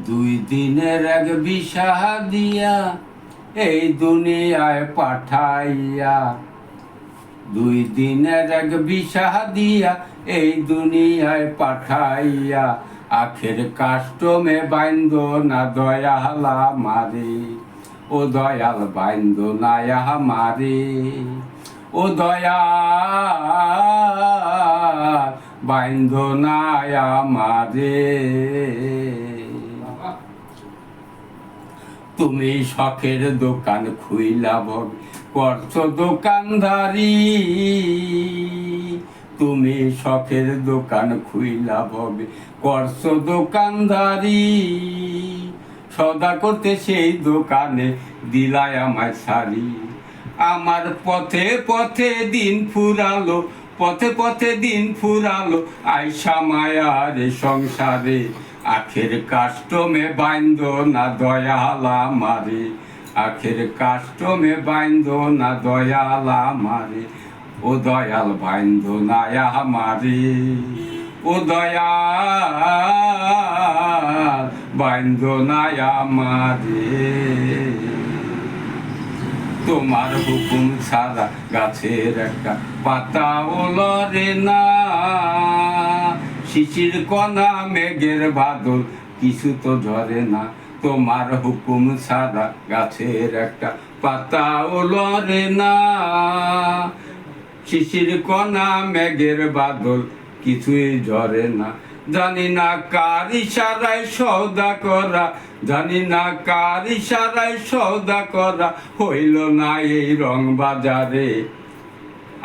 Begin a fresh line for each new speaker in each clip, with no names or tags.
দুই দিনের এক বিষা দিয়া এই দুনিয়ায় পাঠাইয়া, দুই দিনের এক বিষা দিয়া এই দুনিয়ায় পাঠাইয়া, আখের কাষ্টমে বাইন্দ না দয়াল আমারে, ও দয়াল বাইন্দ না আমারে, ও দয়াল বাইন্দ না আমারে। তুমি শখের দোকান খুইলা ভোগ করছো দোকানদারি, তুমি শখের দোকান খুইলা ভবে করছো দোকানদারি, সদা করতে সেই দোকানে দিলাই আমায় সারি। আমার পথে পথে দিন ফুরালো, পথে পথে দিন ফুরালো, আইসা মায়ার সংসারে, আখের কাষ্টমে বাইন্দ না দয়াল আমারে, আখের কাষ্টমে বাইন্দ না দয়াল আমারে, ও দয়াল বাইন্দ না আমারে, ও দয়াল বাইন্দ না আমারে। তোমার হুকুম ছাড়া গাছের একটা পাতাও লড়ে না, শিশির কণা মেঘের বাদল কিছু তো ঝরে না। তোমার হুকুম ছাড়া গাছের একটা পাতাও লড়ে না, শিশির কণা মেঘের বাদল কিছুই ঝরে না। জানি না কার ইশারায় সওদা করা, জানি না কার ইশারায় সওদা করা, হইল না এই রং বাজারে,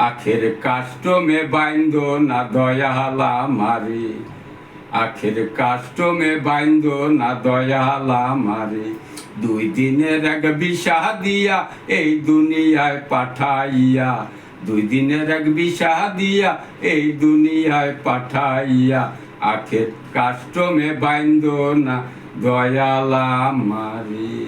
আখের কাষ্টমে বাইন্দ না দয়াল আমারে, আখের কাষ্টমে বাইন্দ না দয়াল আমারে। দুই দিনের এক বিষা দিয়া এই দুনিয়ায় পাঠাইয়া, দুই দিনের এক বিষা দিয়া এই দুনিয়ায় পাঠাইয়া, আখের কাষ্টমে বাইন্দ না দয়াল আমারে।